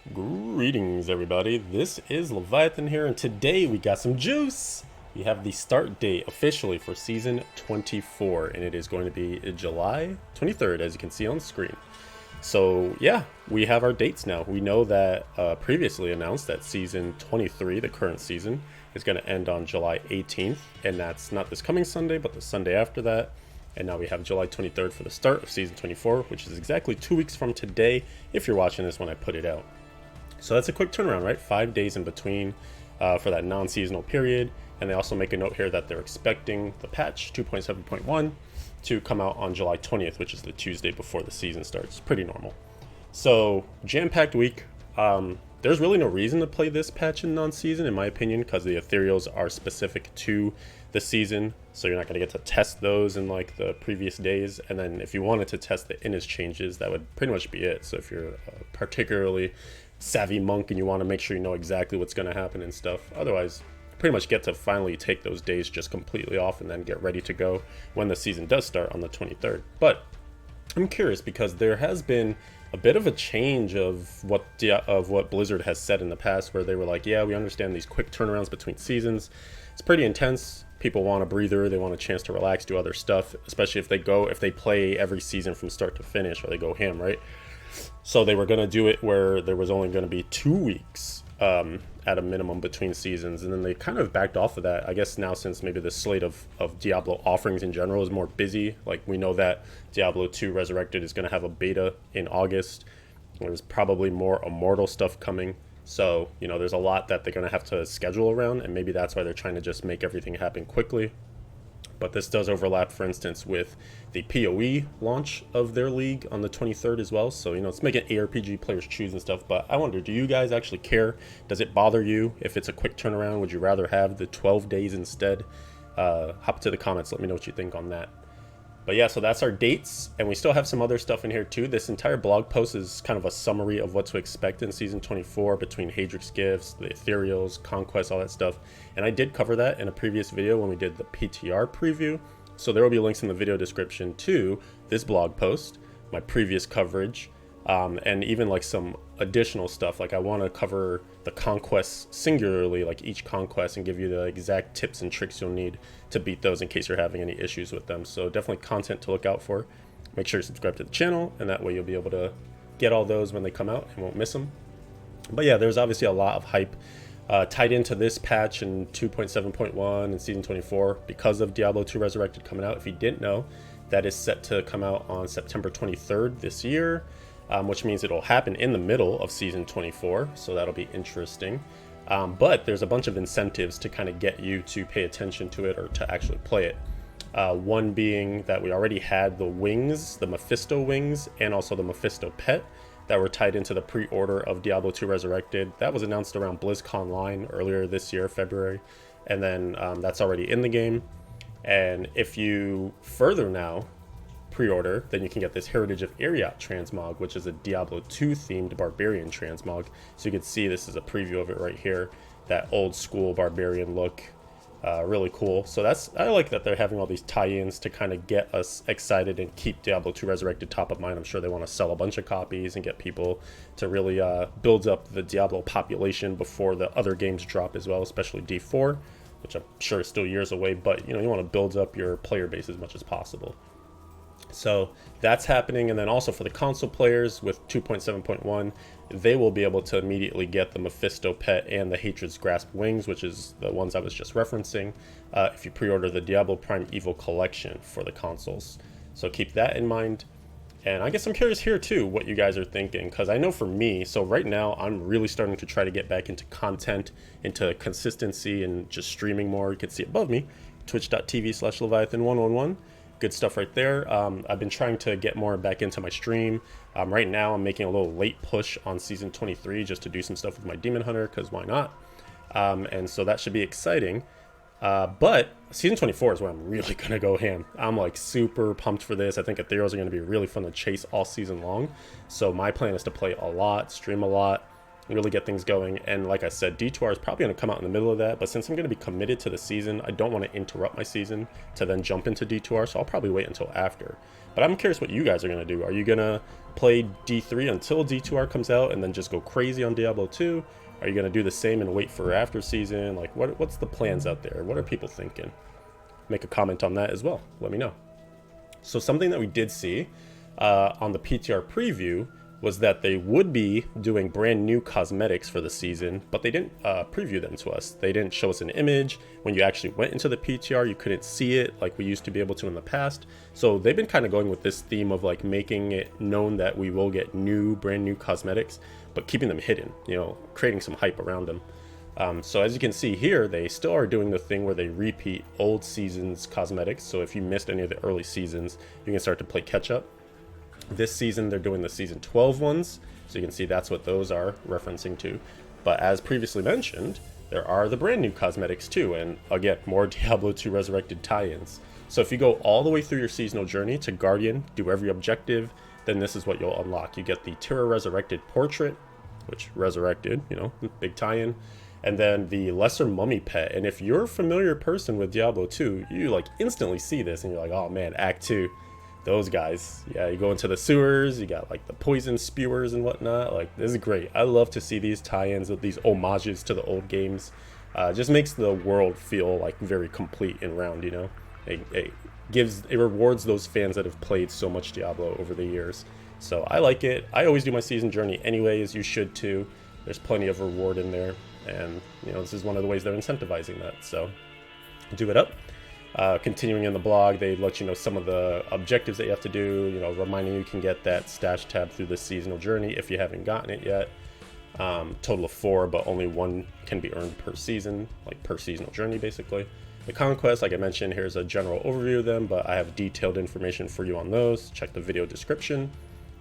Greetings, everybody. This is Leviathan here, and today we got some juice. We have the start date officially for Season 24, and it is going to be July 23rd, as you can see on screen. So, yeah, we have our dates now. We know that previously announced that Season 23, the current season, is going to end on July 18th, and that's not this coming Sunday, but the Sunday after that. And now we have July 23rd for the start of Season 24, which is exactly 2 weeks from today, if you're watching this when I put it out. So that's a quick turnaround, right? 5 days in between for that non-seasonal period. And they also make a note here that they're expecting the patch 2.7.1 to come out on July 20th, which is the Tuesday before the season starts. Pretty normal. So jam-packed week. There's really no reason to play this patch in non-season, in my opinion, because the Ethereals are specific to the season. So you're not going to get to test those in like the previous days. And then if you wanted to test the Innis changes, that would pretty much be it. So if you're particularly savvy monk and you want to make sure you know exactly what's going to happen and stuff, otherwise pretty much get to finally take those days just completely off and then get ready to go when the season does start on the 23rd. But I'm curious because there has been a bit of a change of what Blizzard has said in the past, where they were like, yeah, we understand these quick turnarounds between seasons. It's pretty intense. People want a breather, they want a chance to relax, do other stuff, especially if they play every season from start to finish, or they go ham, right? So they were going to do it where there was only going to be 2 weeks at a minimum between seasons, and then they kind of backed off of that. I guess now, since maybe the slate of Diablo offerings in general is more busy, like we know that Diablo 2 Resurrected is going to have a beta in August. There's probably more Immortal stuff coming. So, there's a lot that they're going to have to schedule around, and maybe that's why they're trying to just make everything happen quickly. But this does overlap, for instance, with the PoE launch of their league on the 23rd as well. So, it's making ARPG players choose and stuff. But I wonder, do you guys actually care? Does it bother you if it's a quick turnaround? Would you rather have the 12 days instead? Hop to the comments. Let me know what you think on that. But yeah, so that's our dates. And we still have some other stuff in here too. This entire blog post is kind of a summary of what to expect in Season 24 between Hadrix gifts, the Ethereals, Conquest, all that stuff. And I did cover that in a previous video when we did the PTR preview. So there will be links in the video description to this blog post, my previous coverage, and even like some additional stuff. Like I want to cover the conquests singularly, like each conquest, and give you the exact tips and tricks you'll need to beat those in case you're having any issues with them. So definitely content to look out for. Make sure you subscribe to the channel, and that way you'll be able to get all those when they come out and won't miss them. But yeah, there's obviously a lot of hype tied into this patch in 2.7.1 and Season 24 because of Diablo 2 Resurrected coming out. If you didn't know, that is set to come out on September 23rd this year, which means it'll happen in the middle of Season 24, so that'll be interesting. But there's a bunch of incentives to kind of get you to pay attention to it or to actually play it. One being that we already had the wings, the Mephisto wings, and also the Mephisto pet that were tied into the pre-order of Diablo 2 Resurrected. That was announced around BlizzConline earlier this year, February, and then that's already in the game. And if you further now pre-order, then you can get this Heritage of Ariat transmog, which is a Diablo 2 themed barbarian transmog. So you can see this is a preview of it right here, that old school barbarian look. Really cool. So I like that they're having all these tie-ins to kind of get us excited and keep Diablo 2 Resurrected top of mind. I'm sure they want to sell a bunch of copies and get people to really build up the Diablo population before the other games drop as well, especially D4, which I'm sure is still years away, but you want to build up your player base as much as possible. So that's happening. And then also for the console players with 2.7.1, they will be able to immediately get the Mephisto pet and the Hatred's Grasp wings, which is the ones I was just referencing, if you pre-order the Diablo Prime Evil collection for the consoles. So keep that in mind. And I guess I'm curious here too what you guys are thinking, because I know for me, so right now I'm really starting to try to get back into content, into consistency, and just streaming more. You can see above me, twitch.tv/Leviathan111. Good stuff right there. I've been trying to get more back into my stream. Right now I'm making a little late push on Season 23 just to do some stuff with my Demon Hunter, because why not? And so that should be exciting. But Season 24 is where I'm really going to go ham. I'm like super pumped for this. I think Ethereals are going to be really fun to chase all season long. So my plan is to play a lot, stream a lot, really get things going. And like I said, D2R is probably going to come out in the middle of that, but since I'm going to be committed to the season, I don't want to interrupt my season to then jump into D2R, so I'll probably wait until after. But I'm curious what you guys are going to do. Are you going to play D3 until D2R comes out and then just go crazy on Diablo 2? Are you going to do the same and wait for after season? Like, what's the plans out there? What are people thinking? Make a comment on that as well. Let me know. So something that we did see on the PTR preview was that they would be doing brand new cosmetics for the season, but they didn't preview them to us. They didn't show us an image. When you actually went into the PTR, you couldn't see it like we used to be able to in the past. So they've been kind of going with this theme of like making it known that we will get brand new cosmetics, but keeping them hidden, you know, creating some hype around them. So as you can see here, they still are doing the thing where they repeat old seasons cosmetics. So if you missed any of the early seasons, you can start to play catch up. This season, they're doing the season 12 ones, so you can see that's what those are referencing to. But as previously mentioned, there are the brand new cosmetics too, and again, more Diablo 2 Resurrected tie-ins. So if you go all the way through your seasonal journey to Guardian, do every objective, then this is what you'll unlock. You get the Terra Resurrected portrait, which Resurrected, you know, big tie-in, and then the Lesser Mummy pet. And if you're a familiar person with Diablo 2, you like instantly see this and you're like, oh man, Act 2. Those guys, yeah, you go into the sewers, you got like the poison spewers and whatnot. Like, this is great. I love to see these tie-ins with these homages to the old games. Just makes the world feel like very complete and round, you know. It rewards those fans that have played so much Diablo over the years. So I like it. I always do my season journey anyways. You should too. There's plenty of reward in there, and you know, this is one of the ways they're incentivizing that. So do it up. Continuing in the blog, they let you know some of the objectives that you have to do, you know, reminding you can get that stash tab through the seasonal journey if you haven't gotten it yet. Total of 4, but only 1 can be earned per season, like per seasonal journey basically. The conquest, like I mentioned, here's a general overview of them, but I have detailed information for you on those. Check the video description.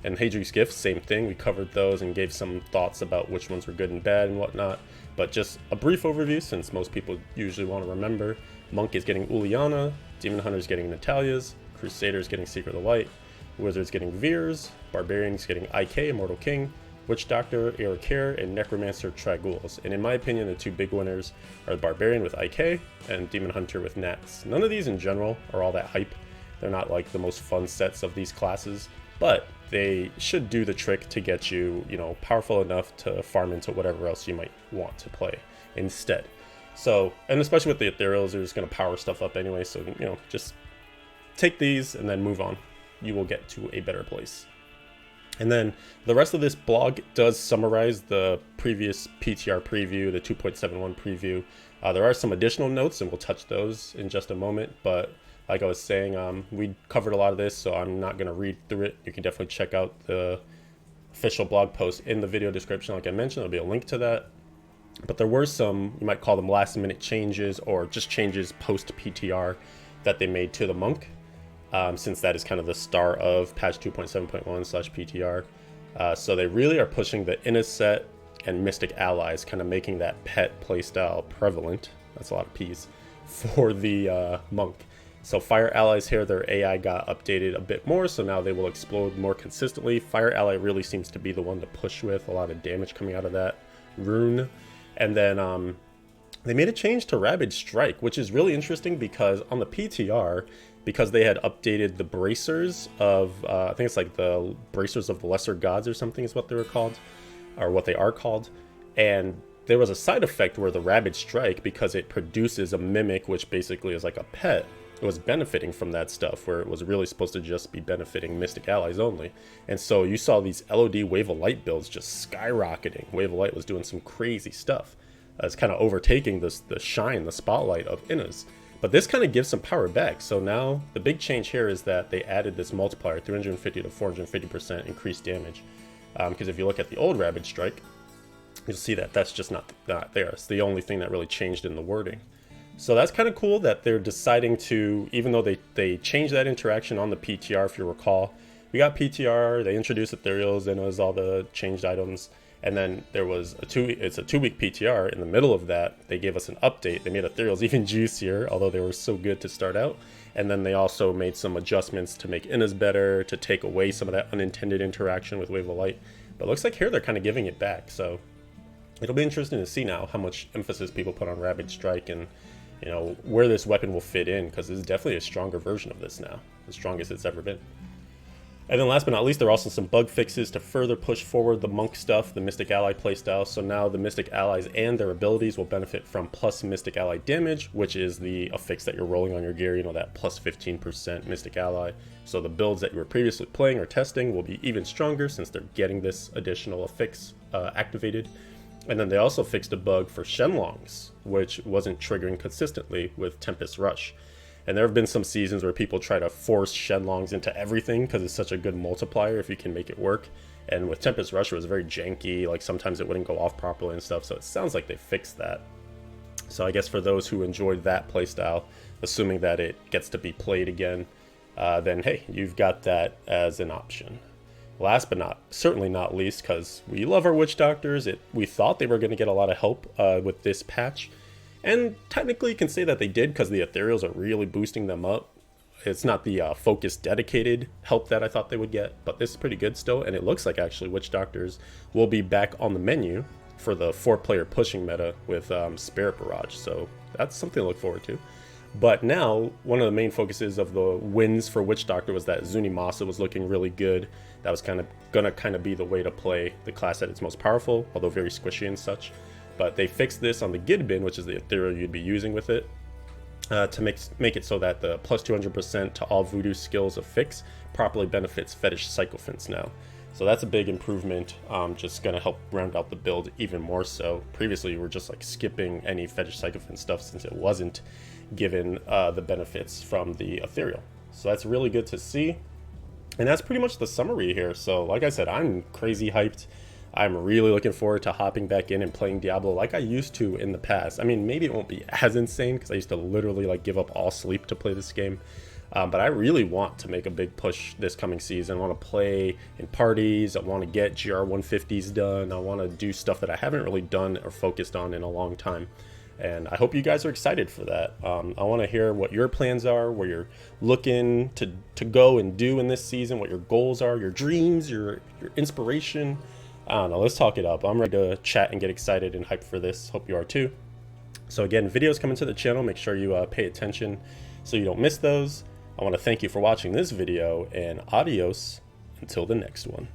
And Hadri's Gifts, same thing. We covered those and gave some thoughts about which ones were good and bad and whatnot. But just a brief overview, since most people usually want to remember. Monk is getting Uliana, Demon Hunter is getting Natalia's, Crusader is getting Secret of the Light, Wizard's getting Veer's, Barbarian is getting IK, Immortal King, Witch Doctor, Aerocare, and Necromancer Tragul's. And in my opinion, the two big winners are Barbarian with IK and Demon Hunter with Nats. None of these in general are all that hype. They're not like the most fun sets of these classes, but they should do the trick to get you, you know, powerful enough to farm into whatever else you might want to play instead. So, and especially with the Ethereals, they're just going to power stuff up anyway. So, you know, just take these and then move on. You will get to a better place. And then the rest of this blog does summarize the previous PTR preview, the 2.71 preview. There are some additional notes, and we'll touch those in just a moment. But like I was saying, we covered a lot of this, so I'm not going to read through it. You can definitely check out the official blog post in the video description. Like I mentioned, there'll be a link to that. But there were some, you might call them last minute changes or just changes post PTR that they made to the Monk, since that is kind of the star of patch 2.7.1/PTR. So they really are pushing the Innis set and Mystic Allies, kind of making that pet playstyle prevalent. That's a lot of P's for the Monk. So Fire Allies here, their AI got updated a bit more, so now they will explode more consistently. Fire Ally really seems to be the one to push with, a lot of damage coming out of that rune. And then they made a change to Ravage Strike, which is really interesting because on the PTR, because they had updated the bracers of, I think it's like the bracers of the lesser gods or something is what they were called, or what they are called. And there was a side effect where the Ravage Strike, because it produces a mimic, which basically is like a pet, it was benefiting from that stuff, where it was really supposed to just be benefiting Mystic Allies only. And so you saw these LOD Wave of Light builds just skyrocketing. Wave of Light was doing some crazy stuff. It's kind of overtaking the shine, the spotlight of Innis. But this kind of gives some power back. So now the big change here is that they added this multiplier, 350 to 450% increased damage. Because if you look at the old Ravage Strike, you'll see that that's just not there. It's the only thing that really changed in the wording. So that's kind of cool that they're deciding to, even though they changed that interaction on the PTR, if you recall. We got PTR, they introduced Ethereals, then it was all the changed items. And then there was it's a 2-week PTR. In the middle of that, they gave us an update. They made Ethereals even juicier, although they were so good to start out. And then they also made some adjustments to make Innis better, to take away some of that unintended interaction with Wave of Light. But it looks like here they're kind of giving it back. So It'll be interesting to see now how much emphasis people put on Ravage Strike and, you know, where this weapon will fit in, because it's definitely a stronger version of this now, the strongest it's ever been. And then last but not least, there are also some bug fixes to further push forward the monk stuff, the Mystic Ally playstyle. So now the Mystic Allies and their abilities will benefit from plus Mystic Ally damage, which is a fix that you're rolling on your gear, you know, that plus 15% Mystic Ally. So the builds that you were previously playing or testing will be even stronger since they're getting this additional affix activated. And then they also fixed a bug for Shenlongs, which wasn't triggering consistently with Tempest Rush. And there have been some seasons where people try to force Shenlongs into everything because it's such a good multiplier if you can make it work. And with Tempest Rush, it was very janky, like sometimes it wouldn't go off properly and stuff, so it sounds like they fixed that. So I guess for those who enjoyed that playstyle, assuming that it gets to be played again, then hey, you've got that as an option. Last but certainly not least, because we love our Witch Doctors, we thought they were going to get a lot of help with this patch. And technically you can say that they did because the Ethereals are really boosting them up. It's not the focused, dedicated help that I thought they would get, but this is pretty good still. And it looks like actually Witch Doctors will be back on the menu for the 4-player pushing meta with Spirit Barrage. So that's something to look forward to. But now, one of the main focuses of the wins for Witch Doctor was that Zunimasa was looking really good. That was gonna be the way to play the class at its most powerful, although very squishy and such. But they fixed this on the Gidbinn, which is the Ethereal you'd be using with it, to make it so that the plus 200% to all voodoo skills affix properly benefits fetish sycophants now. So that's a big improvement, just going to help round out the build even more so. Previously you were just like skipping any fetish sycophant stuff since it wasn't given the benefits from the Ethereal. So that's really good to see. And that's pretty much the summary here. So like I said, I'm crazy hyped. I'm really looking forward to hopping back in and playing Diablo like I used to in the past. I mean, maybe it won't be as insane because I used to literally like give up all sleep to play this game. But I really want to make a big push this coming season. I want to play in parties. I want to get GR 150s done. I want to do stuff that I haven't really done or focused on in a long time. And I hope you guys are excited for that. I want to hear what your plans are, where you're looking to go and do in this season, what your goals are, your dreams, your inspiration. I don't know, let's talk it up. I'm ready to chat and get excited and hyped for this. Hope you are too. So again, videos coming to the channel. Make sure you pay attention so you don't miss those. I want to thank you for watching this video, and adios until the next one.